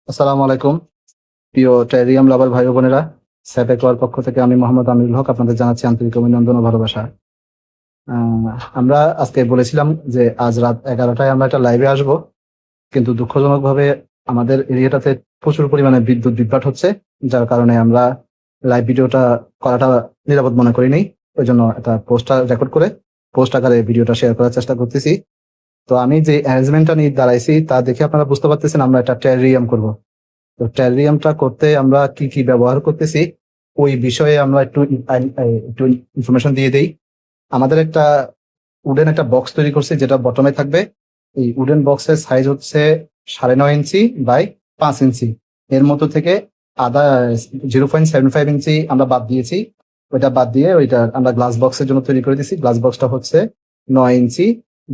আসসালামু আলাইকুম প্রিয় টেরিয়াম লাভার ভাই ও বোনেরা। স্যাপেকোয়ার পক্ষ থেকে আমি মোহাম্মদ আমিরুল হক আপনাদের জানাচ্ছি আন্তরিক অভিনন্দন ও ভালোবাসা। আমরা আজকে বলেছিলাম যে আজ রাত 11টায় আমরা একটা লাইভে আসব, কিন্তু দুঃখজনকভাবে আমাদের এরিয়াটাতে প্রচুর পরিমাণে বিদ্যুৎ বিভ্রাট হচ্ছে, যার কারণে আমরা লাইভ ভিডিওটা করাটা নিরাপদ মনে করিনি। ওই জন্য একটা পোস্টার রেকর্ড করে পোস্ট আকারে ভিডিওটা শেয়ার করার চেষ্টা করতেছি। তো আমি যে অ্যারেঞ্জমেন্টটা নিয়ে দাঁড়াইছি তা দেখে আপনারা বুঝতে পারতেছেন আমরা একটা টেরিয়াম করব। তো টেরিয়ামটা করতে আমরা কি কি ব্যবহার করতেছি ওই বিষয়ে আমরা একটু ইনফরমেশন দিয়ে দেই। আমাদের একটা উডেন একটা বক্স তৈরি করছি যেটা বটমে থাকবে। এই উডেন বক্সের সাইজ হচ্ছে 9.5 ইঞ্চি বাই 5 ইঞ্চি। এর মধ্যে থেকে আধা 0.75 ইঞ্চি আমরা বাদ দিয়েছি। ওইটা বাদ দিয়ে ওইটা আমরা গ্লাস বক্সের জন্য তৈরি করে দিয়েছি। গ্লাস বক্সটা হচ্ছে 9 ইঞ্চি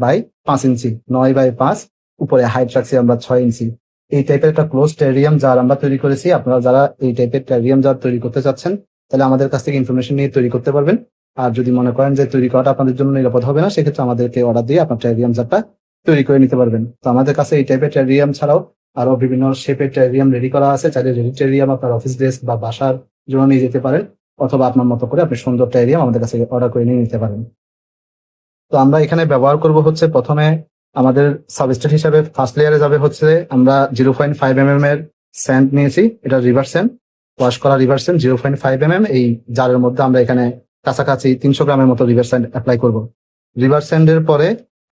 বাই 5 ইঞ্চি, 9 বাই 5। উপরে হাইট রাখছি আমরা 6 ইঞ্চি। এই টাইপের একটা ক্লোজ টেরিয়াম জার আমরা তৈরি করেছি। আপনারা যারা এই টাইপের টেরিয়াম জার তৈরি করতে চাচ্ছেন তাহলে আমাদের কাছ থেকে ইনফরমেশন নিয়ে তৈরি করতে পারবেন। আর যদি মনে করেন যে তৈরি করাটা আপনাদের জন্য নিরাপদ হবে না, সেক্ষেত্রে আমাদেরকে অর্ডার দিয়ে আপনার টেরিয়াম জারটা তৈরি করে নিতে পারবেন। তো আমাদের কাছে এই টাইপের টেরিয়াম ছাড়াও আরো বিভিন্ন শেপের টেরিয়াম রেডি করা আছে। চাইলে রেডি টেরিয়াম আপনার অফিস ডেস্ক বা বাসার জন্য নিয়ে যেতে পারেন, অথবা আপনার মতো করে আপনি সুন্দর টেরিয়াম আমাদের কাছে অর্ডার করে নিয়ে নিতে পারেন। তো আমরা এখানে ব্যবহার করব হচ্ছে প্রথমে আমাদের সাবস্ট্রেট হিসাবে ফার্স্ট লেয়ারে যাবে হচ্ছে আমরা 0.5 mm এর স্যান্ড নিয়েছি। এটা রিভার স্যান্ড, ওয়াশ করা রিভার স্যান্ড 0.5 mm। এই জারের মধ্যে আমরা এখানে কাছাকাছি 300 গ্রামের মতো রিভার স্যান্ড অ্যাপ্লাই করব। রিভার স্যান্ডের পরে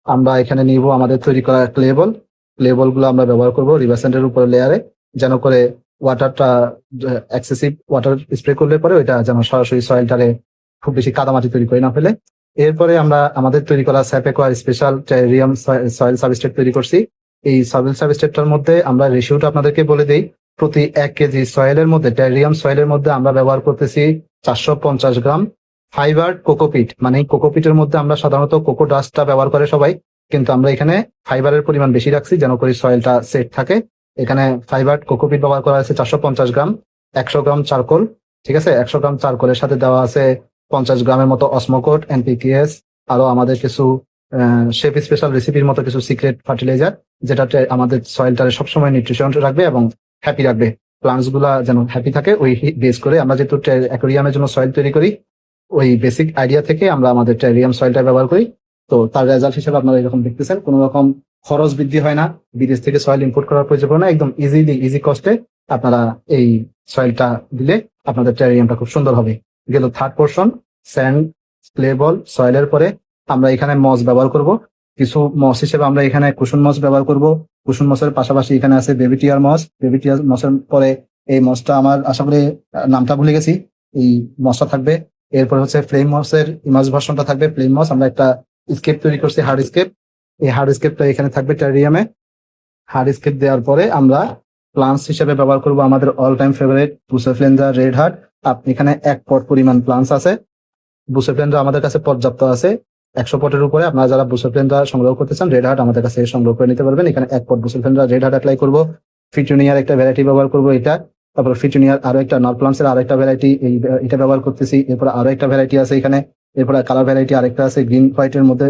আমরা এখানে নিব আমাদের তৈরি করা ক্লেবল। ক্লেবল গুলো আমরা ব্যবহার করব রিভার স্যান্ডের উপরে লেয়ারে, যেন করে ওয়াটারটা এক্সেসিভ ওয়াটার স্প্রে করলে পরে ওইটা যেন সরাসরি সয়েলটারে খুব বেশি কাদামাটি তৈরি করে না ফেলে। এরপরে আমরা আমাদের তৈরি করা স্যাপেকোয়ার স্পেশাল টেরিয়াম সয়েল সাবস্ট্রেট তৈরি করছি। এই সয়েল সাবস্ট্রেটটার মধ্যে আমরা রেশিওটা আপনাদেরকে বলে দেই। প্রতি 1 কেজি সয়েলের মধ্যে, টেরিয়াম সয়েলের মধ্যে আমরা ব্যবহার করতেছি 450 গ্রাম ফাইবার কোকোপিট। মানে এই কোকোপিটের মধ্যে আমরা সাধারণত কোকো ডাস্টটা ব্যবহার করে সবাই, কিন্তু আমরা এখানে ফাইবারের পরিমাণ বেশি রাখছি যেন করে সয়েলটা সেট থাকে। এখানে ফাইবার কোকোপিট ব্যবহার করা হয়েছে 450 গ্রাম। 100 গ্রাম চারকোল, ঠিক আছে, 100 গ্রাম চারকোলের সাথে দেওয়া আছে 50 গ্রামের মতো অসমোকোট, এনপিকেএস, আরো আমাদের কিছু শেফ স্পেশাল রেসিপির মতো কিছু সিক্রেট ফার্টিলাইজার, যেটাতে আমাদের সয়েলটারে সবসময় নিউট্রিশন রাখবে এবং হ্যাপি রাখবে। প্লান্টস গুলা যেন হ্যাপি থাকে ওই বেস করে আমরা যেহেতু অ্যাকোরিয়ামের জন্য সয়েল তৈরি করি, ওই বেসিক আইডিয়া থেকে আমরা আমাদের টেরিয়াম সয়েলটা ব্যবহার করি। তো তার রেজাল্ট হিসেবে আপনারা এরকম দেখতেছেন, কোনো রকম খরচ বৃদ্ধি হয় না, বিদেশ থেকে সয়েল ইম্পোর্ট করার প্রয়োজন পড়ে না। একদম ইজি কস্টে আপনারা এই সয়েলটা দিলে আপনাদের টেরিয়ামটা খুব সুন্দর হবে। গেল থার্ড পোর্শন, স্যান্ড, ক্লে বল, সয়েলের পরে আমরা এখানে মস ব্যবহার করব। কিছু মস হিসেবে আমরা এখানে কুসুম মস ব্যবহার করব। কুসুম মসের পাশাপাশি এখানে আছে বেবি টিয়ার মস। বেবি টিয়ার মসের পরে এই মসটা আমার আশা করি নামটা ভুলে গেছি, এই মসটা থাকবে। এরপর হচ্ছে ফ্লেম মসের ইমাজ ভার্সনটা থাকবে। ফ্লেম মস আমরা একটা স্কেপ তৈরি করছি, হার্ড স্কেপ। এই হার্ড স্কেপটা এখানে থাকবে টেরিয়ামে। হার্ড স্কেপ দেওয়ার পরে আমরা প্লান্টস হিসেবে ব্যবহার করব আমাদের অল টাইম ফেভারিট বুসেফ্লেন্ডা রেড হার্ট। আপনি এখানে 1 পট পরিমাণ প্লান্টস আছে। বুসেফ্লেন্ডা আমাদের কাছে পর্যাপ্ত আছে 100 পটের উপরে। আপনারা যারা বুসেফ্লেন্ডা সংগ্রহ করতে চান রেড হার্ট আমাদের কাছে সংগ্রহ করে নিতে পারবেন। এখানে 1 পট বুসেফ্লেন্ডা রেড হার্ট অ্যাপ্লাই করবো। ফিটুনিয়ার একটা ভ্যারাইটি ব্যবহার করবো এটা। তারপর ফিটুনিয়ার আরো একটা, নর প্লান্টস এর আরো একটা ভ্যারাইটি এটা ব্যবহার করতেছি। এরপর আরো একটা ভ্যারাইটি আছে এখানে। এরপরে কালার ভ্যারাইটি আরেকটা আছে গ্রিন হোয়াইট এর মধ্যে।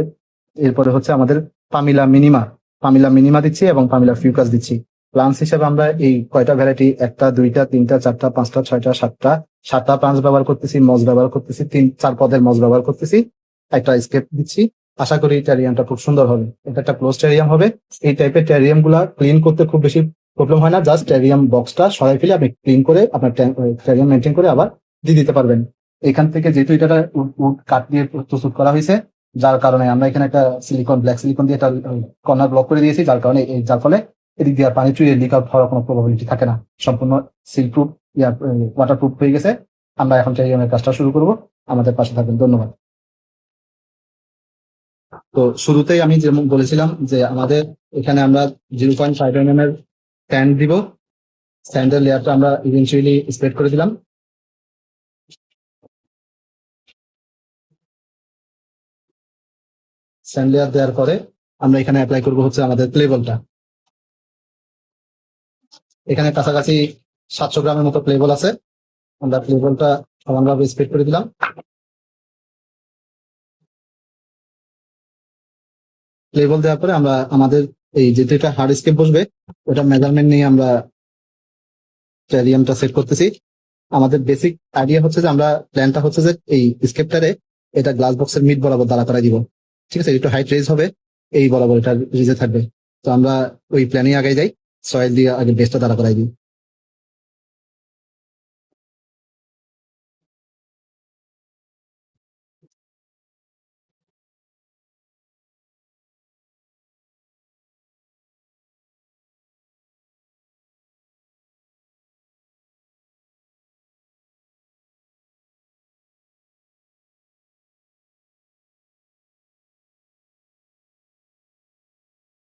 এরপরে হচ্ছে আমাদের পামিলা মিনিমা, পামিলা মিনিমা দিচ্ছি এবং পামিলা ফিউকাস দিচ্ছি। প্লান্টস হিসেবে আমরা এই কয়টা ভ্যারাইটি, 1টা 2টা 3টা 4টা 5টা 6টা 7টা প্লান্টস ব্যবহার করতেছি, মস ব্যবহার করতেছি, 3-4 পদের মস ব্যবহার করতেছি, একটা স্কেপ দিচ্ছি। আশা করি টেরিয়ামটা খুব সুন্দর হবে। এটা একটা ক্লোজ টেরিয়াম হবে। এই টাইপের টেরিয়াম গুলা ক্লিন করতে খুব বেশি প্রবলেম হয় না। জাস্ট টেরিয়াম বক্সটা সরাই ফেলে আপনি ক্লিন করে আপনার টেরিয়াম মেনটেন করে আবার দিয়ে দিতে পারবেন। এখান থেকে যেহেতু এটা উড কাঠ দিয়ে প্রস্তুত করা হয়েছে, যার কারণে আমরা এখানে একটা ব্ল্যাক সিলিকন দিয়ে একটা কর্নার ব্লক করে দিয়েছি, যার ফলে এদিক দিয়ে আর পানি চুইয়ে লিক আউট হওয়ার কোনো প্রবাবিলিটি থাকে না। সম্পূর্ণ সিল প্রুফ, ওয়াটার প্রুফ হয়ে গেছে। আমরা এখন টেরিয়ামের কাজটা শুরু করব। আমাদের পাশে থাকবেন, ধন্যবাদ। তো শুরুতেই আমি যেমন বলেছিলাম যে আমাদের এখানে আমরা 0.5 mm এর স্যান্ড দিব। স্যান্ডের লেয়ারটা আমরা ইভেন্চুয়ালি স্প্রেড করে দিলাম। স্যান্ড লেয়ার দেওয়ার পরে আমরা এখানে অ্যাপ্লাই করব হচ্ছে আমাদের প্লেবলটা। এখানে কাছাকাছি 700 গ্রামের মতো প্লেবল আছে। আমরা প্লেবলটা সমানভাবে স্প্রেড করে দিলাম। প্লেবল দেওয়ার পরে আমরা আমাদের এই যেহেতু এটা হার্ড স্কেপ বসবে, ওটা মেজারমেন্ট নিয়ে আমরা টেরিয়ামটা সেট করতেছি। আমাদের বেসিক আইডিয়া হচ্ছে যে আমরা প্ল্যানটা হচ্ছে যে এই স্কেপটারে এটা গ্লাস বক্সের মিড বরাবর দাঁড়া করাই দিব। ঠিক আছে, একটু হাইট রেজ হবে, এই বরাবর এটা রিজে থাকবে। তো আমরা ওই প্ল্যানে আগে যাই, সয়েল দিয়ে আগে বেসটা দাঁড়া করাই দিই।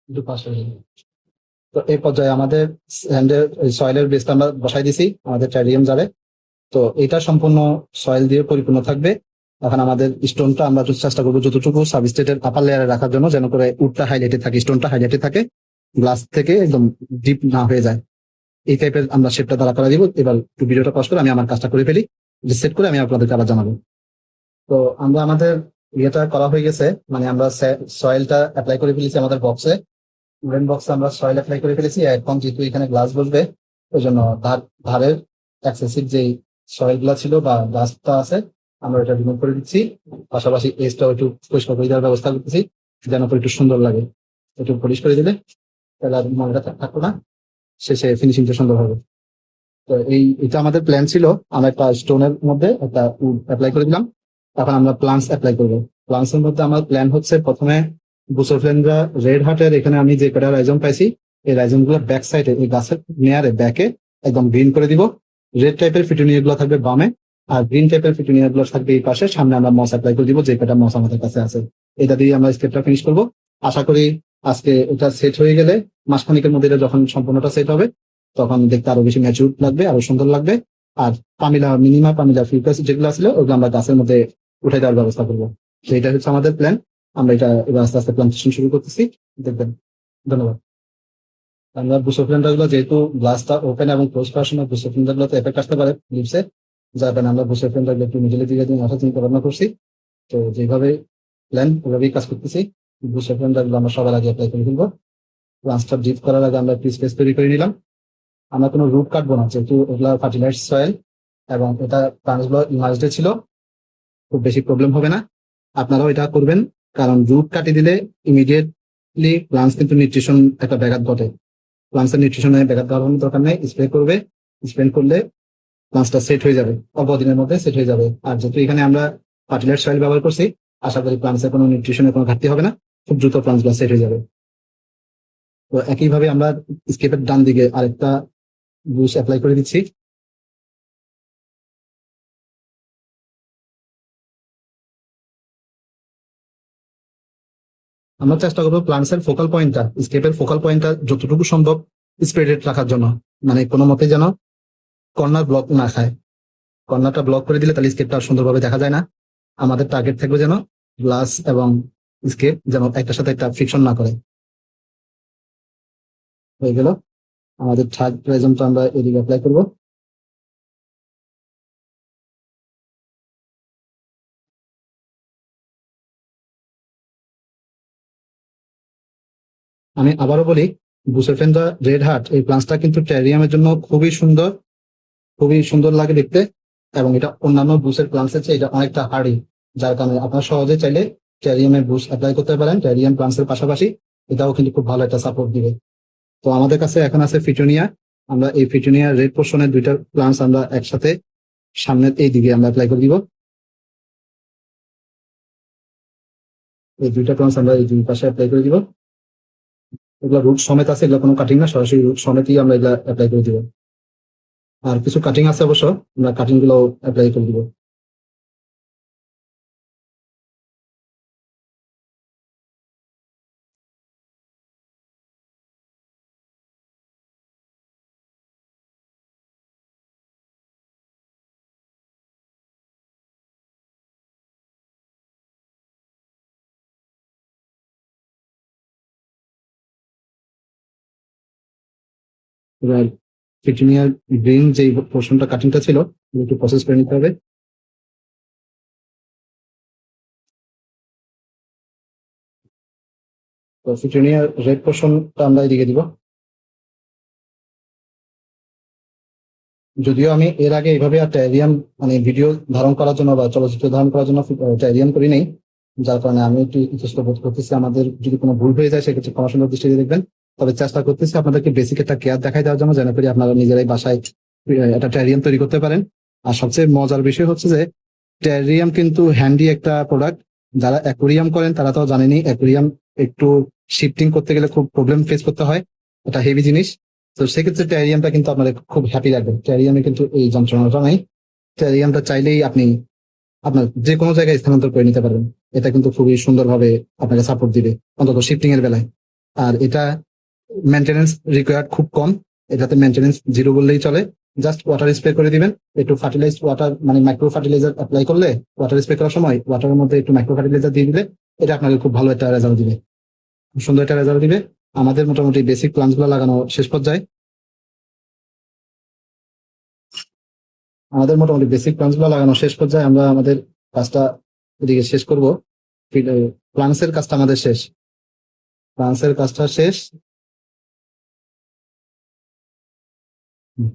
একটু পাশে হয়ে যাই। তো এই পর্যায়ে আমাদের স্যান্ডের সয়েলের বেসটা আমরা বসাই দিছি আমাদের টেরিয়াম জারে। তো এটা সম্পূর্ণ সয়েল দিয়ে পরিপূর্ণ থাকবে। এখন আমাদের স্টোনটা আমরা চেষ্টা করবো যতটুকু সাবস্ট্রেটের আপার লেয়ারে রাখার জন্য, যেন করে উডটা হাইলাইটে থাকে, স্টোনটা হাইলাইটে থাকে, গ্লাস থেকে একদম ডিপ না হয়ে যায়। এই টাইপের আমরা শেপটা দ্বারা করা দিব। এবার একটু ভিডিওটা পজ করে আমি আমার কাজটা করে ফেলি, সেট করে আমি আপনাদেরকে আবার জানাবো। তো আমরা আমাদের ইয়েটা করা হয়ে গেছে, মানে আমরা সয়েলটা অ্যাপ্লাই করে ফেলেছি আমাদের বক্সে। উডেন বক্সে আমরা সয়েল অ্যাপ্লাই করে ফেলেছি। এখন যেহেতু এখানে গ্লাস বসবে, ওই জন্য ধারের এক্সেসিভ যে সয়েল গুলা ছিল বা গ্লাসটা আছে, আমরা এটা রিমুভ করে দিচ্ছি। পাশাপাশি এজটাও একটু পরিষ্কার করে দেওয়ার ব্যবস্থা করতেছি, যেন করে একটু সুন্দর লাগে। একটু পলিশ করে দিলে তাহলে আর ময়লাটা থাকতো না, শেষে ফিনিশিংটা সুন্দর হবে। তো এটা আমাদের প্ল্যান ছিল। আমরা একটা স্টোনের মধ্যে একটা উড অ্যাপ্লাই করে দিলাম। এখন আমরা প্লান্টস অ্যাপ্লাই করবো। প্লান্টস এর মধ্যে আমার প্ল্যান হচ্ছে প্রথমে বুসোফ্লেন্ড্রা রেড হার্টের এখানে আমি যে কটা রাইজম পাইছি, এই রাইজম গুলো ব্যাক সাইডে এই গাছের নেয়ারে ব্যাকে একদম গ্রিন করে দিব। রেড টাইপের ফিটুনিয়া গুলো থাকবে বামে, আর গ্রিন টাইপের ফিটুনিয়া গুলো থাকবে এই পাশে। সামনে আমরা মস অ্যাপ্লাই করে দিব, যে কটা মস আমাদের কাছে আছে। এটা দিয়ে আমরা স্টেপটা ফিনিশ করব। আশা করি আজকে এটা সেট হয়ে গেলে মাসখানিকের মধ্যে এটা যখন সম্পূর্ণটা সেট হবে, তখন দেখতে আরো বেশি ম্যাচিউর লাগবে, আরো সুন্দর লাগবে। আর পামিলা ফিউকাস যেগুলো ছিল ওগুলো আমরা গাছের মধ্যে উঠে দেওয়ার ব্যবস্থা করবো। তো এটা হচ্ছে আমাদের প্ল্যান। আমরা এটা এবার আস্তে আস্তে প্লান্টেশন শুরু করতেছি, দেখবেন। ধন্যবাদ। আমরা বুসোফ্রেন্ডার গুলো যেহেতু গ্লাসটা ওপেন এবং ক্লোজ করার সময় বুসোফ্রেন্ডার গুলোতে এফেক্ট আসতে পারে লিপসে, যার কারণে আমরা বুসোফ্রেন্ডার গুলো একটু মিডিলে দিকে দিয়ে আসা চিন্তা ভাবনা করছি। তো যেভাবে প্ল্যান ওইভাবেই কাজ করতেছি। বুসোফ্রেন্ডার গুলো আমরা সবার আগে অ্যাপ্লাই করে ফেলবো। প্লান্টসটা ডিপ করার আগে আমরা একটু স্পেস তৈরি করে নিলাম। আমরা কোনো রুট কাটবো না, যেহেতু এগুলা ফার্টিলাইজড সয়েল এবং এটা প্লান্টস গুলো ইমার্জড ছিল, খুব বেশি প্রবলেম হবে না। আপনারাও এটা করবেন, কারণ রুট কাটি দিলে ইমিডিয়েটলি প্লান্টস কিন্তু নিউট্রিশন একটা ব্যাঘাত ঘটে। প্লান্টসের নিউট্রিশনে ব্যাঘাত ঘটানোর দরকার নেই, স্প্রে করবে। স্প্রে করলে প্লান্টসটা সেট হয়ে যাবে, অল্প দিনের মধ্যে সেট হয়ে যাবে। আর যেহেতু এখানে আমরা ফার্টিলাইজড সয়েল ব্যবহার করছি, আশা করি প্লান্টসের কোনো নিউট্রিশনের কোনো ঘাটতি হবে না, খুব দ্রুত প্লান্টস গুলো সেট হয়ে যাবে। তো একইভাবে আমরা স্কেপের ডান দিকে আরেকটা বুশ অ্যাপ্লাই করে দিচ্ছি। আমরা চেষ্টা করবো প্লান্টস এর ফোকাল পয়েন্টটা, স্কেপের ফোকাল পয়েন্টটা যতটুকু সম্ভব স্প্রেডেড রাখার জন্য, মানে কোনো মতে যেন কর্নার ব্লক না খায়। কর্নারটা ব্লক করে দিলে তাহলে স্কেপটা সুন্দরভাবে দেখা যায় না। আমাদের টার্গেট থাকবে যেন গ্লাস এবং স্কেপ যেন একটার সাথে একটা ফ্রিকশন না করে। হয়ে গেল। আমাদের থার্ড প্রাইজমটা আমরা এদিকে অ্যাপ্লাই করবো। আমি আবারও বলি, বুসেফেন্ডা রেড হার্ট এই প্লান্টসটা কিন্তু টেরিয়ামের জন্য খুবই সুন্দর, খুবই সুন্দর লাগে দেখতে। এবং এটা অন্যান্য বুসের প্লান্টস চেয়ে এটা অনেকটা হার্ডি, যার কারণে আপনারা সহজে চাইলে টেরিয়ামের বুস অ্যাপ্লাই করতে পারেন। টেরিয়াম প্লান্টস এর পাশাপাশি এটাও কিন্তু খুব ভালো একটা সাপোর্ট দিবে। তো আমাদের কাছে এখন আছে ফিটোনিয়া। আমরা এই ফিটোনিয়া রেড পোর্শনের দুইটা প্লান্টস আমরা একসাথে সামনের এই দিকে আমরা অ্যাপ্লাই করে দিব। এই দুইটা প্লান্টস আমরা এই দুই পাশে অ্যাপ্লাই করে দিব। এগুলো রুট সমেত আছে, এগুলো কোনো কাটিং না, সরাসরি রুট সমেতই আমরা এগুলা অ্যাপ্লাই করে দিব। আর কিছু কাটিং আছে অবশ্য, আমরা কাটিং গুলো অ্যাপ্লাই করে দিব। এবার ফিটোনিয়ার গ্রিন যে পোর্শনটা কাটিংটা ছিল, একটু প্রসেস করে নিতে হবে। তো ফিটোনিয়ার রেড পোর্শনটা আমরা এদিকে দিব। যদিও আমি এর আগে এইভাবে টেরিয়াম মানে ভিডিও ধারণ করার জন্য বা চলচ্চিত্র ধারণ করার জন্য টেরিয়াম করি নাই, যার কারণে আমি একটু ইতস্ত বোধ করতেছি। আমাদের যদি কোনো ভুল হয়ে যায় সেক্ষেত্রে ক্ষমা সুন্দর দৃষ্টিতে দেখবেন। তবে চেষ্টা করতেছি আপনাদেরকে বেসিক একটা কেয়ার দেখাই দেওয়ার জন্য, যেন করে আপনারা নিজেরাই বাসায় একটা টেরিয়াম তৈরি করতে পারেন। আর সবচেয়ে মজার বিষয় হচ্ছে যে টেরিয়াম কিন্তু হ্যান্ডি একটা প্রোডাক্ট। যারা অ্যাকুরিয়াম করেন তারা তো জানেনই, অ্যাকুরিয়াম একটু শিফটিং করতে গেলে খুব প্রবলেম ফেস করতে হয়, এটা হেভি জিনিস। তো সেক্ষেত্রে টেরিয়ামটা কিন্তু আপনাদের খুব হ্যাপি লাগবে। টেরিয়ামে কিন্তু এই যন্ত্রণাটা নাই। টেরিয়ামটা চাইলেই আপনি আপনার যে কোনো জায়গায় স্থানান্তর করে নিতে পারবেন। এটা কিন্তু খুবই সুন্দরভাবে আপনাকে সাপোর্ট দিবে, অন্তত শিফটিং এর বেলায়। আর এটা মেনটেনেন্স রিকোয়ার্ড খুব কম, এটাতে মেনটেনেন্স জিরো বললেই চলে। জাস্ট ওয়াটার স্প্রে করে দিবেন, একটু ফার্টিলাইজড ওয়াটার মানে মাইক্রো ফার্টিলাইজার অ্যাপ্লাই করলে, ওয়াটার স্প্রে করার সময় ওয়াটারের মধ্যে একটু মাইক্রো ফার্টিলাইজার দিয়ে দিলে এটা আপনাকে খুব ভালো একটা রেজাল্ট দিবে, খুব সুন্দর একটা রেজাল্ট দিবে। আমাদের মোটামুটি বেসিক প্ল্যান্স গুলো লাগানো শেষ পর্যায়ে। আমরা আমাদের কাজটা এদিকে শেষ করব। প্ল্যান্সের কাজটা আমাদের শেষ, প্ল্যান্সের কাজটা শেষ। হুম,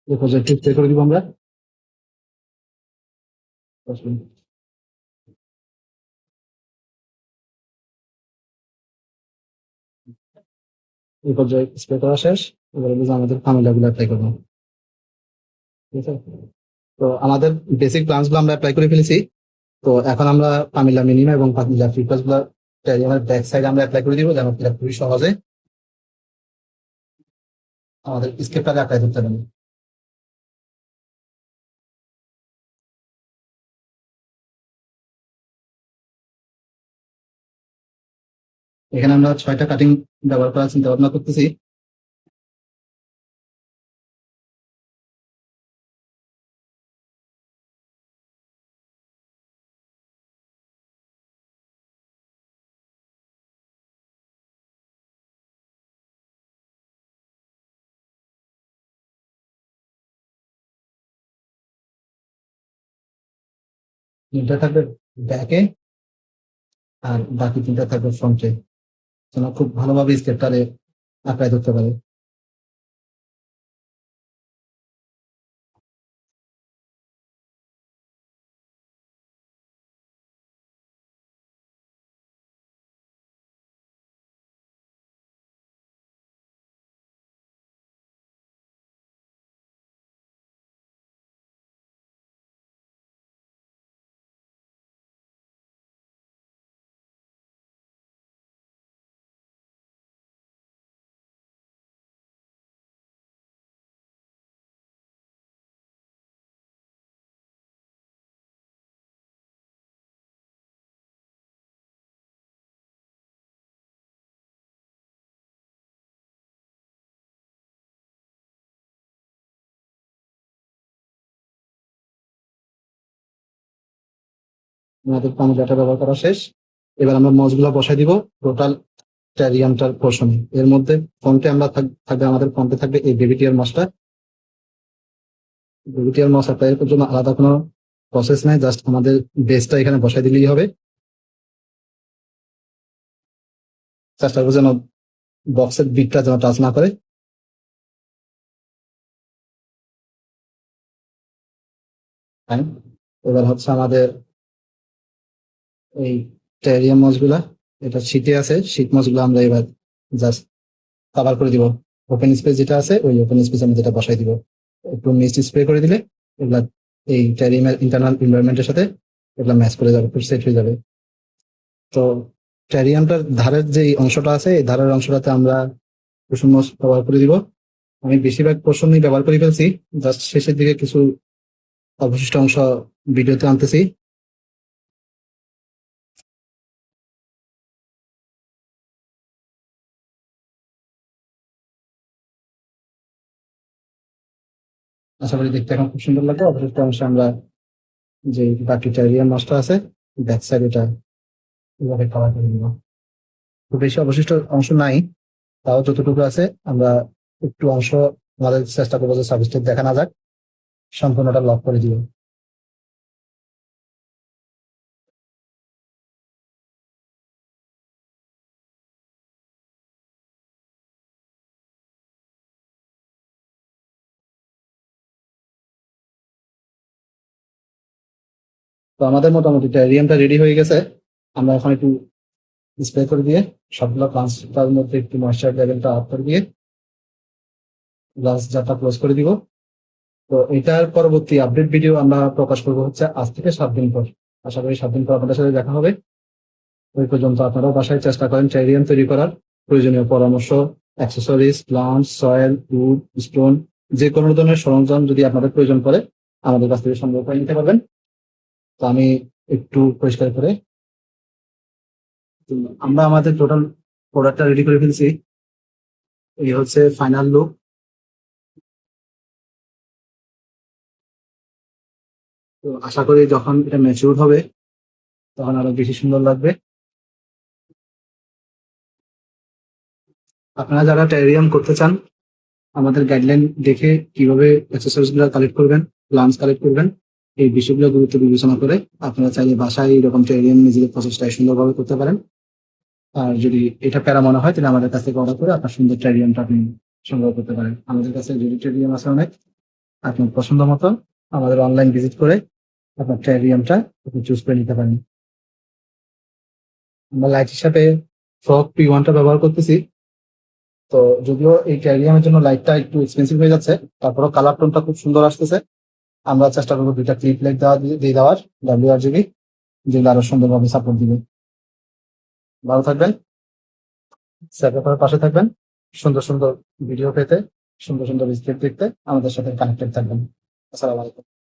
এই প্রজেক্ট স্প্রে করে দিব আমরা। এই পর্যায়ে স্প্রে করা শেষ। এবারে বুঝে আমাদের ফার্মুলা গুলো অ্যাপ্লাই করবো, ঠিক আছে? তো আমাদের বেসিক প্ল্যান্স গুলো আমরা অ্যাপ্লাই করে ফেলেছি। তো এখন আমরা পামিলা মিনিমা এবং পামিলা ফিকাস গুলো আমার ব্যাক সাইডে আমরা অ্যাপ্লাই করে দিব, যেন এটা খুবই সহজে আমাদের স্কেপটাকে আঁকড়ায় ধরতে পারি। এখানে আমরা 6টা কাটিং ব্যবহার করার চিন্তা ভাবনা করতেছি। তিনটা থাকবে ব্যাকে, আর বাকি তিনটা থাকবে ফ্রন্টে, যেন খুব ভালোভাবে স্কেপটারে আঁকড়ায় ধরতে পারে। আমাদের পামিলাটা ব্যবহার করা শেষ। এবার আমরা মজগুলো বসাই দিব টোটাল টেরিয়ামটার পোর্শনে। এর মধ্যে ফ্রন্টে আমরা থাকবে, আমাদের ফ্রন্টে থাকবে এই বেবিটিয়ার মসটা। বেবিটিয়ার মস অ্যাপ্লাই করার জন্য আলাদা কোনো প্রসেস নাই, জাস্ট আমাদের বেসটা এখানে বসাই দিলেই হবে। চেষ্টা করবো যেন বক্সের বিটটা যেন টাচ না করে। Fine. এবার হচ্ছে আমাদের এই টেরিয়াম মসগুলা, এটা শীটে আছে, শীট মসগুলো আমরা এবার জাস্ট কভার করে দিব। ওপেন স্পেস যেটা আছে ওই ওপেন স্পেস আমি যেটা বসাই দিব, একটু মিস্ট স্প্রে করে দিলে এগুলা এই টেরিয়ামের ইন্টারনাল এনভায়রনমেন্টের সাথে এগুলা ম্যাচ করে যাবে, খুব সেট হয়ে যাবে। তো টেরিয়ামটার ধারের যে অংশটা আছে এই ধারের অংশটাতে আমরা কুসুম মস ব্যবহার করে দিব। আমি বেশিরভাগ পোর্শনই ব্যবহার করে ফেলছি, জাস্ট শেষের দিকে কিছু অবশিষ্ট অংশ ভিডিওতে আনতেছি। আশা করি দেখতে এখন খুব সুন্দর লাগবে। অবশিষ্ট অংশে আমরা যে বাকি টেরিয়াম মাছটা আছে ব্যাক সাইড এটা এভাবে কাভার করে দিব। খুব বেশি অবশিষ্ট অংশ নাই, তাও যতটুকু আছে আমরা একটু অংশ আমাদের চেষ্টা করবো যে সাবস্টেট দেখা না যাক, সম্পূর্ণটা লক করে দিব। তো আমাদের মোটামুটি টেরিয়ামটা রেডি হয়ে গেছে। আমরা এখন একটু স্প্রে করে দিয়ে সবগুলো প্লান্টসটার মধ্যে একটু ময়েশ্চার লেভেলটা আপ করে দিয়ে গ্লাস জারটা ক্লোজ করে দিব। তো এটার পরবর্তী আপডেট ভিডিও আমরা প্রকাশ করবো হচ্ছে আজ থেকে 7 দিন পর। আশা করি 7 দিন পর আপনাদের সাথে দেখা হবে। ওই পর্যন্ত আপনারাও বাসায় চেষ্টা করেন টেরিয়াম তৈরি করার। প্রয়োজনীয় পরামর্শ, accessories, plant, soil, wood, stone, যে কোনো ধরনের সরঞ্জাম যদি আপনাদের প্রয়োজন পড়ে আমাদের কাছ থেকে সংগ্রহ করে নিতে পারবেন। তো আমি একটু পরিষ্কার করে, আমরা আমাদের টোটাল প্রোডাক্টটা রেডি করে ফেলছি। এই হচ্ছে ফাইনাল লুক। তো আশা করি যখন এটা ম্যাচিউর হবে তখন আরো বেশি সুন্দর লাগবে। আপনারা যারা টেরিয়াম করতে চান আমাদের গাইডলাইন দেখে কিভাবে অ্যাক্সেসরিজ গুলো কালেক্ট করবেন, প্লান্টস কালেক্ট করবেন, এই বিষয়গুলো গুরুত্ব বিবেচনা করে আপনারা চাইলে বাসায় এরকম টেরিয়াম নিজেদের প্রচেষ্টায় সুন্দরভাবে করতে পারেন। আর যদি এটা প্যারা মনে হয় তাহলে আমাদের কাছ থেকে অর্ডার করে আপনার সুন্দর টেরিয়ামটা আপনি সংগ্রহ করতে পারেন। আমাদের কাছে যদি টেরিয়াম আছে অনেক, আপনার পছন্দ মতো আমাদের অনলাইন ভিজিট করে আপনার টেরিয়ামটা আপনি চুজ করে নিতে পারেন। আমরা লাইট হিসাবে ফ্রক P1টা ব্যবহার করতেছি। তো যদিও এই টেরিয়ামের জন্য লাইটটা একটু এক্সপেন্সিভ হয়ে যাচ্ছে, তারপরেও কালার টোনটা খুব সুন্দর আসতেছে। আমরা চেষ্টা করবো 2টা ক্লিপ লাইট দিয়ে দেওয়ার WRGB, যেগুলো আরো সুন্দরভাবে সাপোর্ট দিবে। ভালো থাকবেন, স্যাপের পাশে থাকবেন। সুন্দর সুন্দর ভিডিও পেতে, সুন্দর সুন্দর স্ক্রিপ্ট দেখতে আমাদের সাথে কানেক্টেড থাকবেন। আসসালামু আলাইকুম।